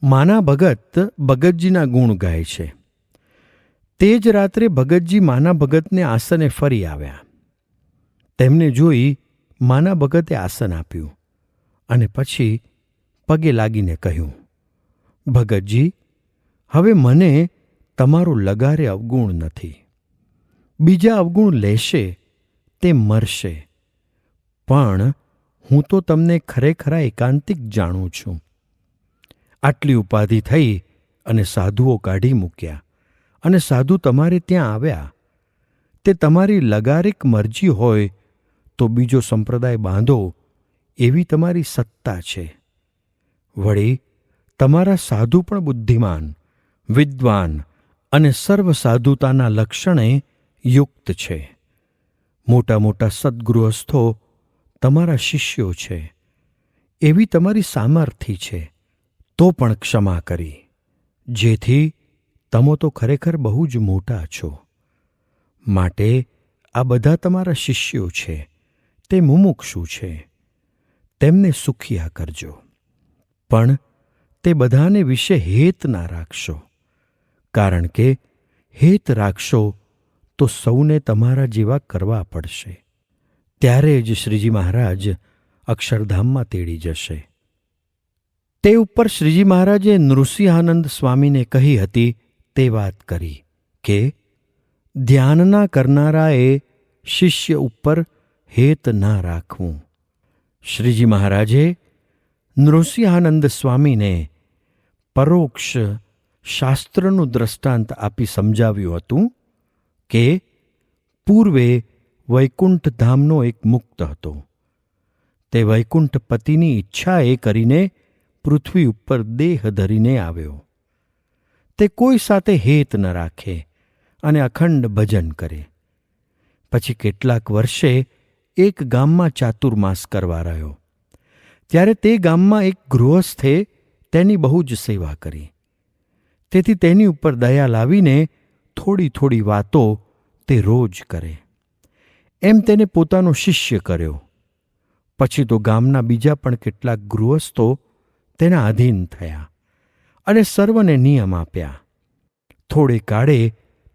માના ભગત ભગતજીના ગુણ ગાય છે. તે જ રાત્રે ભગતજી માના ભગતને આસને ફરી આવ્યા. તેમને જોઈ માના ભગતે આસન આપ્યું અને પછી પગે લાગીને કહ્યું, ભગતજી, હવે મને તમારો લગારે અવગુણ નથી. બીજા અવગુણ લેશે તે મરશે, પણ હું તો તમને ખરેખરા એકાંતિક જાણું છું. આટલી ઉપાધિ થઈ અને સાધુઓ કાઢી મૂક્યા અને સાધુ તમારે ત્યાં આવ્યા. તે તમારી લગારેક મરજી હોય તો બીજો સંપ્રદાય બાંધો એવી તમારી સત્તા છે. વળી તમારા સાધુ પણ બુદ્ધિમાન, વિદ્વાન અને સર્વ સાધુતાના લક્ષણે યુક્ત છે. મોટા મોટા સદ્ગૃહસ્થો તમારા શિષ્યો છે. એવી તમારી સામર્થ્ય છે, તો પણ ક્ષમા કરી, જેથી તમે તો ખરેખર બહુ જ મોટા છો. માટે આ બધા તમારા શિષ્યો છે, તે મુમુક્ષુ છે, તેમને સુખિયા કરજો. પણ તે બધાને વિશે હેત ના રાખશો, કારણ કે હેત રાખશો તો સૌને તમારા જેવા કરવા પડશે. ત્યારે જ શ્રીજી મહારાજ અક્ષરધામમાં તેડી જશે. તે ઉપર શ્રીજી મહારાજે નૃસિંહાનંદ સ્વામીને કહી હતી તે વાત કરી કે ધ્યાનના કરનારાએ શિષ્ય ઉપર હેત ના રાખવું. શ્રીજી મહારાજે નૃસિંહાનંદ સ્વામીને પરોક્ષ શાસ્ત્રનું દ્રષ્ટાંત આપી સમજાવ્યું હતું કે પૂર્વે વૈકુંઠ ધામનો એક મુક્ત હતો. તે વૈકુંઠ પતિની ઈચ્છાએ કરીને પૃથ્વી ઉપર દેહ ધરીને આવ્યો. તે કોઈ સાથે હેત ન રાખે અને અખંડ ભજન કરે. પછી કેટલાક વર્ષે એક ગામમાં ચાતુર્માસ કરવા રહ્યો. ત્યારે તે ગામમાં એક ગૃહસ્થે તેની બહુ જ સેવા કરી. તેથી તેની ઉપર દયા લાવીને થોડી થોડી વાતો તે રોજ કરે. એમ તેને પોતાનો શિષ્ય કર્યો. પછી તો ગામના બીજા પણ કેટલાક ગૃહસ્થો તેના આધીન થયા અને સર્વને નિયમ આપ્યા. થોડે કાળે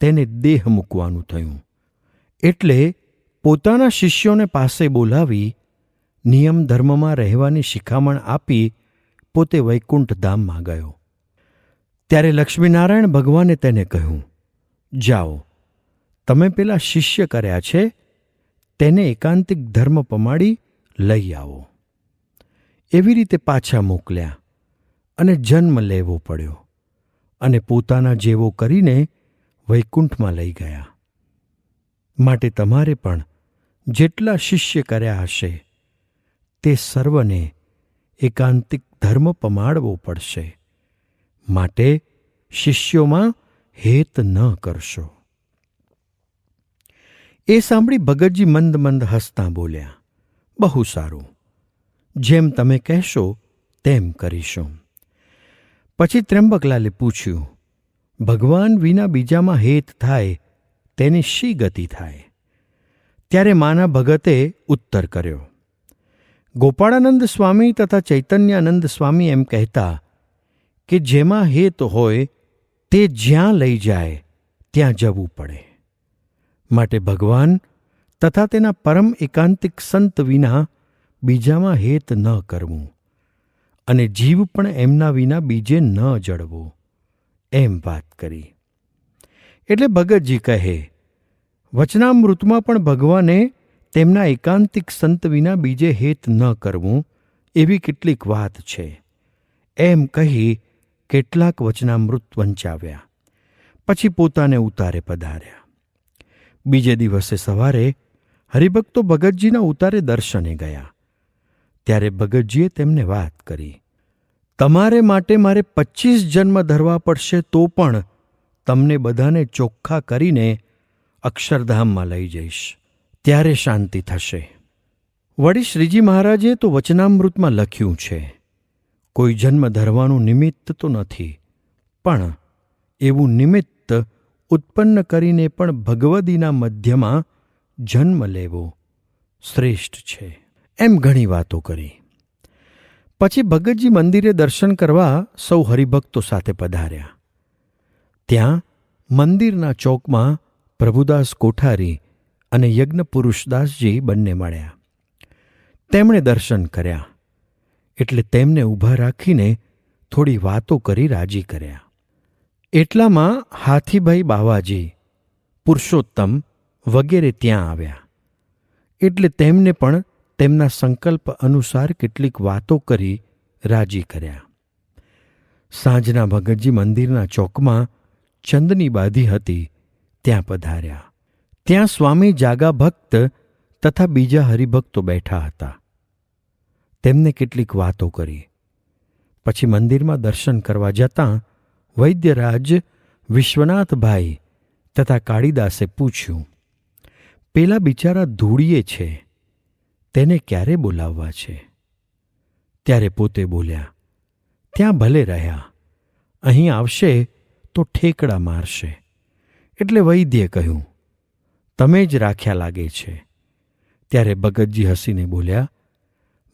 તેને દેહ મૂકવાનું થયું, એટલે પોતાના શિષ્યોને પાસે બોલાવી નિયમ ધર્મમાં રહેવાની શિખામણ આપી પોતે વૈકુંઠ ધામમાં ગયો. ત્યારે લક્ષ્મીનારાયણ ભગવાને તેને કહ્યું, જાઓ, તમે પેલા શિષ્ય કર્યા છે તેને એકાંતિક ધર્મ પમાડી લઈ આવો. એવી રીતે પાછા મોકલ્યા અને જન્મ લેવો પડ્યો અને પોતાના જેવો કરીને વૈકુંઠમાં લઈ ગયા. માટે તમારે પણ જેટલા શિષ્ય કર્યા હશે તે સર્વને એકાંતિક ધર્મ પમાડવો પડશે. માટે શિષ્યોમાં હેત ન કરશો. એ સાંભળી ભગતજી મંદ મંદ હસતાં બોલ્યા, બહુ સારું, જેમ તમે કહેશો તેમ કરીશું. પછી ત્ર્યંબકલાલે પૂછ્યું, ભગવાન વિના બીજામાં હેત થાય તેની શી ગતિ થાય? ત્યારે માના ભગતે ઉત્તર કર્યો, ગોપાળાનંદ સ્વામી તથા ચૈતન્યાનંદ સ્વામી એમ કહેતા કે જેમાં હેત હોય તે જ્યાં લઈ જાય ત્યાં જવું પડે. માટે ભગવાન તથા તેના પરમ એકાંતિક સંત વિના બીજામાં હેત ન કરવું અને જીવ પણ એમના વિના બીજે ન જડવો, એમ વાત કરી. એટલે ભગતજી કહે, વચનામૃતમાં પણ ભગવાને તેમના એકાંતિક સંત વિના બીજે હેત ન કરવું એવી કેટલીક વાત છે. એમ કહી કેટલાક વચનામૃત વંચાવ્યા. પછી પોતાને ઉતારે પધાર્યા. બીજે દિવસે સવારે હરિભક્તો ભગતજીના ઉતારે દર્શને ગયા. ત્યારે ભગતજીએ તેમને વાત કરી, તમારે માટે મારે 25 જન્મ ધરવા પડશે તો પણ તમને બધાને ચોખ્ખા કરીને અક્ષરધામમાં લઈ જઈશ, ત્યારે શાંતિ થશે. વળી શ્રીજી મહારાજે તો વચનામૃતમાં લખ્યું છે, કોઈ જન્મ ધરવાનું નિમિત્ત તો નથી, પણ એવું નિમિત્ત ઉત્પન્ન કરીને પણ ભગવદીના મધ્યમાં જન્મ લેવો શ્રેષ્ઠ છે. એમ ઘણી વાતો કરી. પછી ભગતજી મંદિરે દર્શન કરવા સૌ હરિભક્તો સાથે પધાર્યા. ત્યાં મંદિરના ચોકમાં પ્રભુદાસ કોઠારી અને યજ્ઞ પુરુષદાસજી બંને મળ્યા. તેમણે દર્શન કર્યા એટલે તેમને ઊભા રાખીને થોડી વાતો કરી રાજી કર્યા. એટલામાં હાથીભાઈ બાવાજી, પુરુષોત્તમ વગેરે ત્યાં આવ્યા. એટલે તેમને પણ તેમના સંકલ્પ અનુસાર કેટલીક વાતો કરી રાજી કર્યા. સાંજના ભગતજી મંદિરના ચોકમાં ચંદની બાધી હતી ત્યાં પધાર્યા. ત્યાં સ્વામી જાગા ભક્ત તથા બીજા હરિભક્તો બેઠા હતા. તેમને કેટલીક વાતો કરી. પછી મંદિરમાં દર્શન કરવા જતાં વૈદ્યરાજ વિશ્વનાથભાઈ તથા કાળીદાસે પૂછ્યું, પેલા બિચારા ધૂળીએ છે, તેને ક્યારે બોલાવવા છે? ત્યારે પોતે બોલ્યા, ત્યાં ભલે રહ્યા, અહીં આવશે તો ઠેકડા મારશે. એટલે વૈદ્યે કહ્યું, તમે જ રાખ્યા લાગે છે. ત્યારે ભગતજી હસીને બોલ્યા,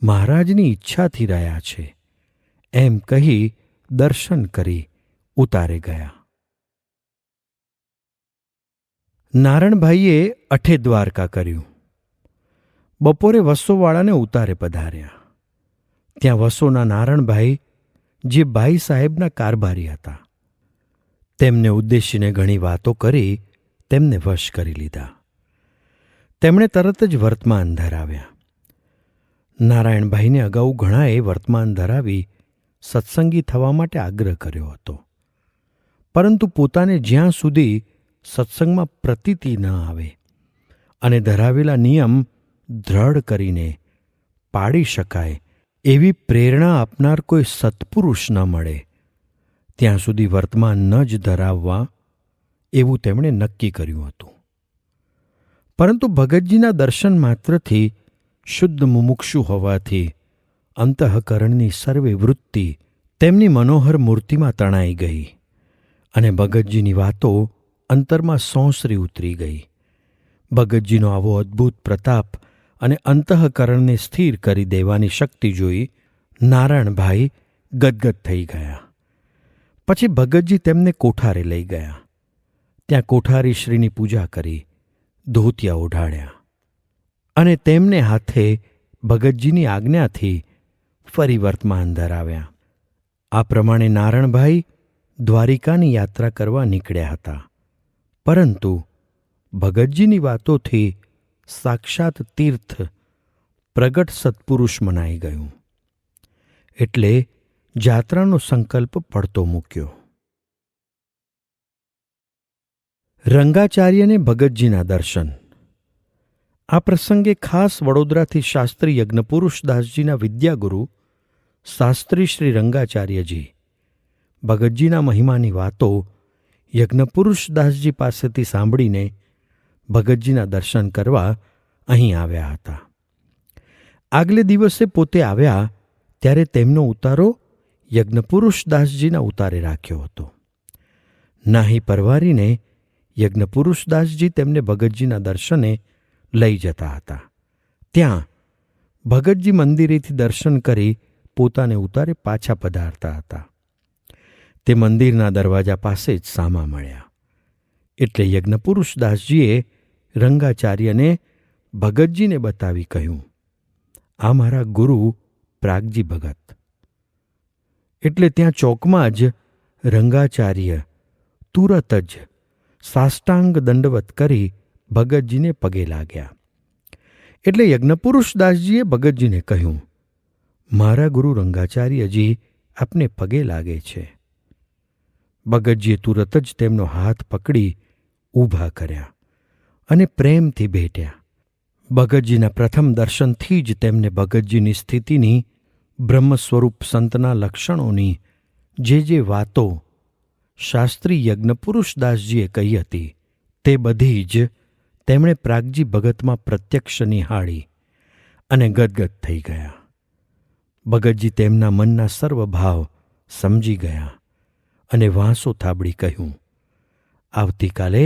મહારાજની ઈચ્છાથી રહ્યા છે, એમ કહી દર્શન કરી ઉતારે ગયા. નારણભાઈએ અઠે દ્વારકા કર્યું. બપોરે વસોવાળાને ઉતારે પધાર્યા. ત્યાં વસોના નારણભાઈ, જે ભાઈ સાહેબના કારભારી હતા, તેમને ઉદ્દેશીને ઘણી વાતો કરી તેમને વશ કરી લીધા. તેમણે તરત જ વર્તમાન ધરાવ્યા. નારાયણભાઈને અગાઉ ઘણાએ વર્તમાન ધરાવી સત્સંગી થવા માટે આગ્રહ કર્યો હતો, પરંતુ પોતાને જ્યાં સુધી સત્સંગમાં પ્રતીતિ ન આવે અને ધરાવેલા નિયમ દ્રઢ કરીને પાડી શકાય એવી પ્રેરણા આપનાર કોઈ સત્પુરુષ ન મળે ત્યાં સુધી વર્તમાન ન જ ધરાવવા એવું તેમણે નક્કી કર્યું હતું. પરંતુ ભગતજીના દર્શન માત્રથી શુદ્ધ મુમુક્ષુ હોવાથી અંતઃકરણની સર્વે વૃત્તિ તેમની મનોહર મૂર્તિમાં તણાઈ ગઈ અને ભગતજીની વાતો અંતરમાં સોંસરી ઉતરી ગઈ. ભગતજીનો આવો અદ્ભુત પ્રતાપ અને અંતઃકરણને સ્થિર કરી દેવાની શક્તિ જોઈ નારાયણભાઈ ગદગદ થઈ ગયા. પછી ભગતજી તેમને કોઠારે લઈ ગયા. ત્યાં કોઠારીશ્રીની પૂજા કરી ધોતિયા ઓઢાડ્યા અને તેમને હાથે ભગતજીની આજ્ઞાથી ફરી વર્તમાન ધરાવ્યા. આ પ્રમાણે નારણભાઈ દ્વારિકાની યાત્રા કરવા નીકળ્યા હતા, પરંતુ ભગતજીની વાતોથી સાક્ષાત તીર્થ પ્રગટ સત્પુરુષ મનાઈ ગયું. એટલે જાત્રાનો સંકલ્પ પડતો મૂક્યો. રંગાચાર્યને ભગતજીના દર્શન. આ પ્રસંગે ખાસ વડોદરાથી શાસ્ત્રી યજ્ઞપુરુષદાસજીના વિદ્યાગુરુ શાસ્ત્રી શ્રી રંગાચાર્યજી ભગતજીના મહિમાની વાતો યજ્ઞપુરુષદાસજી પાસેથી સાંભળીને ભગતજીના દર્શન કરવા અહીં આવ્યા હતા. આગલે દિવસે પોતે આવ્યા ત્યારે તેમનો ઉતારો યજ્ઞપુરુષદાસજીના ઉતારે રાખ્યો હતો. નાહી પરવારીને યજ્ઞપુરુષદાસજી તેમને ભગતજીના દર્શને લઈ જતા હતા. ત્યાં ભગતજી મંદિરેથી દર્શન કરી પોતાને ઉતારે પાછા પધારતા હતા. તે મંદિરના દરવાજા પાસે જ સામા મળ્યા. એટલે યજ્ઞપુરુષદાસજીએ રંગાચાર્યને ભગતજીને બતાવી કહ્યું, આ મારા ગુરુ પ્રાગજી ભગત. એટલે ત્યાં ચોકમાં જ રંગાચાર્ય તુરત જ સાષ્ટાંગ દંડવત કરી ભગતજીને પગે લાગ્યા. એટલે યજ્ઞપુરુષદાસજીએ ભગતજીને કહ્યું, મારા ગુરુ રંગાચાર્યજી આપને પગે લાગે છે. ભગતજીએ તુરત જ તેમનો હાથ પકડી ઊભા કર્યા અને પ્રેમથી ભેટ્યા. ભગતજીના પ્રથમ દર્શનથી જ તેમને ભગતજીની સ્થિતિની, બ્રહ્મ સ્વરૂપ સંતના લક્ષણોની જે વાતો શાસ્ત્રી યજ્ઞપુરુષદાસજીએ કહી હતી તે બધી જ તેમણે પ્રાગજી ભગતમાં પ્રત્યક્ષ નિહાળી અને ગદગદ થઈ ગયા. ભગતજી તેમના મનના સર્વ ભાવ સમજી ગયા અને વાંસો થાબડી કહ્યું, આવતીકાલે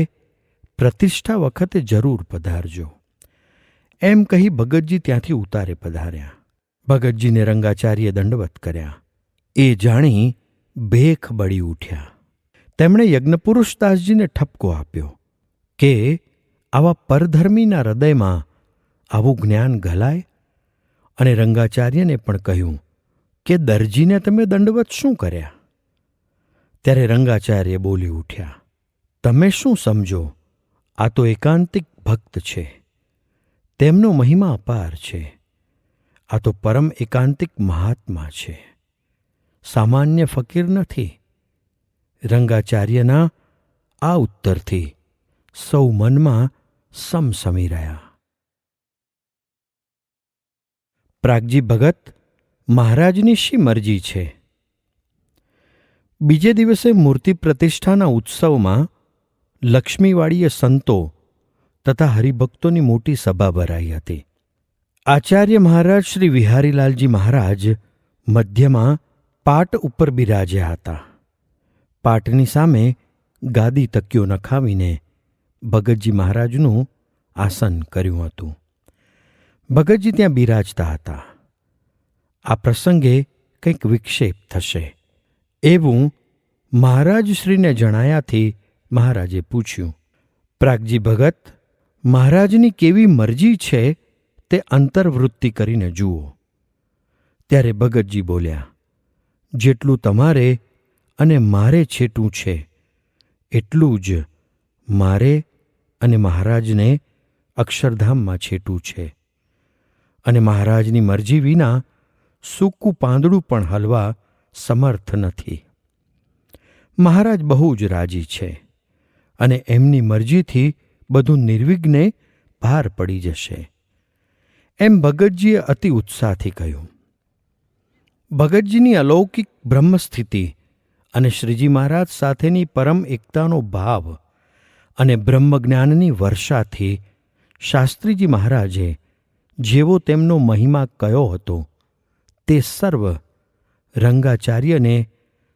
પ્રતિષ્ઠા વખતે જરૂર પધારજો. એમ કહી ભગતજી ત્યાંથી ઉતારે પધાર્યા. ભગતજીને રંગાચાર્યે દંડવત કર્યા. એ જાણી ભેખ બળી ઉઠ્યા. તેમણે યજ્ઞપુરુષદાસજીને ઠપકો આપ્યો કે આવા પરધર્મીના હૃદયમાં આવું જ્ઞાન ગલાય? અને રંગાચાર્યને પણ કહ્યું કે દરજીને તમે દંડવત શું કર્યા? ત્યારે રંગાચાર્ય બોલી ઉઠ્યા, તમે શું સમજો? આ તો એકાંતિક ભક્ત છે. તેમનો મહિમા અપાર છે. આ તો પરમ એકાંતિક મહાત્મા છે. સામાન્ય ફકીર નથી. રંગાચાર્યના આ ઉત્તરથી સૌ મનમાં સમસમી રહ્યા. પ્રાગજી ભગત મહારાજની શી મરજી છે? બીજે દિવસે મૂર્તિ પ્રતિષ્ઠાના ઉત્સવમાં લક્ષ્મીવાડીએ સંતો તથા હરિભક્તોની મોટી સભા ભરાઈ હતી. આચાર્ય મહારાજ શ્રી વિહારીલાલજી મહારાજ મધ્યમાં પાટ ઉપર બિરાજ્યા હતા. પાટની સામે ગાદી તકીઓ નખાવીને ભગતજી મહારાજનું આસન કર્યું હતું. ભગતજી ત્યાં બિરાજતા હતા. આ પ્રસંગે કંઈક વિક્ષેપ થશે એવું મહારાજશ્રીને જણાયાથી મહારાજે પૂછ્યું, પ્રાગજી ભગત, મહારાજની કેવી મરજી છે તે અંતર્વૃત્તિ કરીને જુઓ. ત્યારે ભગતજી બોલ્યા, જેટલું તમારે અને મારે છેટું છે એટલું જ મારે અને મહારાજને અક્ષરધામમાં છેટું છે. અને મહારાજની મરજી વિના સૂકું પાંદડું પણ હલવા સમર્થ નથી. મહારાજ બહુ જ રાજી છે અને એમની મરજીથી બધું નિર્વિઘ્ને પાર પડી જશે. એમ ભગતજીએ અતિ ઉત્સાહથી કહ્યું. ભગતજીની અલૌકિક બ્રહ્મસ્થિતિ અને શ્રીજી મહારાજ સાથેની પરમ એકતાનો ભાવ અને બ્રહ્મજ્ઞાનની વર્ષાથી શાસ્ત્રીજી મહારાજે જેવો તેમનો મહિમા કયો હતો તે સર્વ રંગાચાર્યને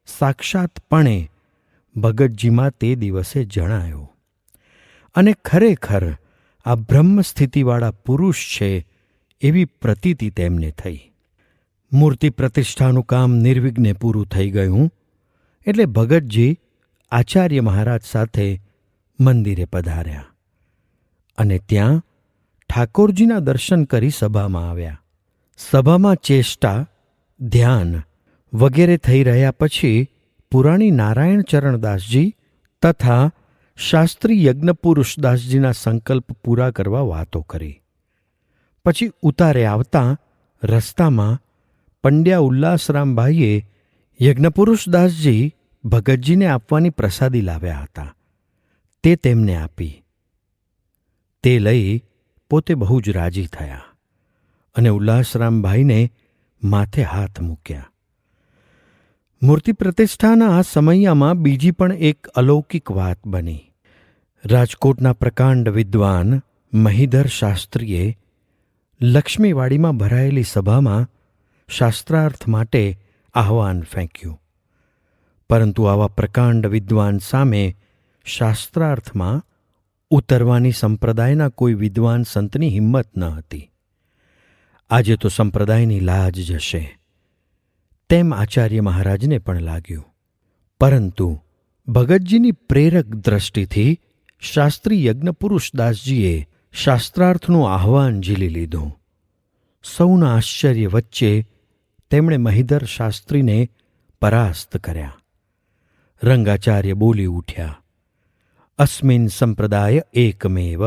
સાક્ષાત્પણે ભગતજીમાં તે દિવસે જણાયો. અને ખરેખર આ બ્રહ્મસ્થિતિવાળા પુરુષ છે એવી પ્રતીતિ તેમને થઈ. મૂર્તિ પ્રતિષ્ઠાનું કામ નિર્વિઘ્ને પૂરું થઈ ગયું એટલે ભગતજી આચાર્ય મહારાજ સાથે મંદિરે પધાર્યા અને ત્યાં ઠાકોરજીના દર્શન કરી સભામાં આવ્યા. સભામાં ચેષ્ટા, ધ્યાન વગેરે થઈ રહ્યા પછી પુરાણી નારાયણ ચરણદાસજી તથા શાસ્ત્રી યજ્ઞપુરુષદાસજીના સંકલ્પ પૂરા કરવા વાતો કરી. પછી ઉતારે આવતા રસ્તામાં પંડ્યા ઉલ્લાસરામભાઈએ યજ્ઞપુરુષદાસજી ભગતજીને આપવાની પ્રસાદી લાવ્યા હતા તે તેમને આપી. તે લઈ પોતે બહુ જ રાજી થયા અને ઉલ્લાસરામભાઈને માથે હાથ મૂક્યા. મૂર્તિ પ્રતિષ્ઠાના આ સમયમાં બીજી પણ એક અલૌકિક વાત બની. રાજકોટના પ્રકાંડ વિદ્વાન મહીધર શાસ્ત્રીએ લક્ષ્મીવાડીમાં ભરાયેલી સભામાં શાસ્ત્રાર્થ માટે આહ્વાન ફેંક્યું. પરંતુ આવા પ્રકાંડ વિદ્વાન સામે શાસ્ત્રાર્થમાં ઉતરવાની સંપ્રદાયના કોઈ વિદ્વાન સંતની હિંમત ન હતી. આજે તો સંપ્રદાયની લાજ જશે તેમ આચાર્ય મહારાજને પણ લાગ્યું. પરંતુ ભગતજીની પ્રેરક દ્રષ્ટિથી શાસ્ત્રી યજ્ઞપુરુષદાસજીએ શાસ્ત્રાર્થનું આહ્વાન ઝીલી લીધું. સૌના આશ્ચર્ય વચ્ચે તેમણે મહીધર શાસ્ત્રીને પરાસ્ત કર્યા. રંગાચાર્ય બોલી ઉઠ્યા, અસ્મિન સંપ્રદાય એકમેવ.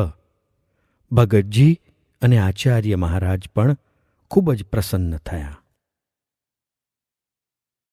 ભગતજી અને આચાર્ય મહારાજ પણ ખૂબ જ પ્રસન્ન થયા.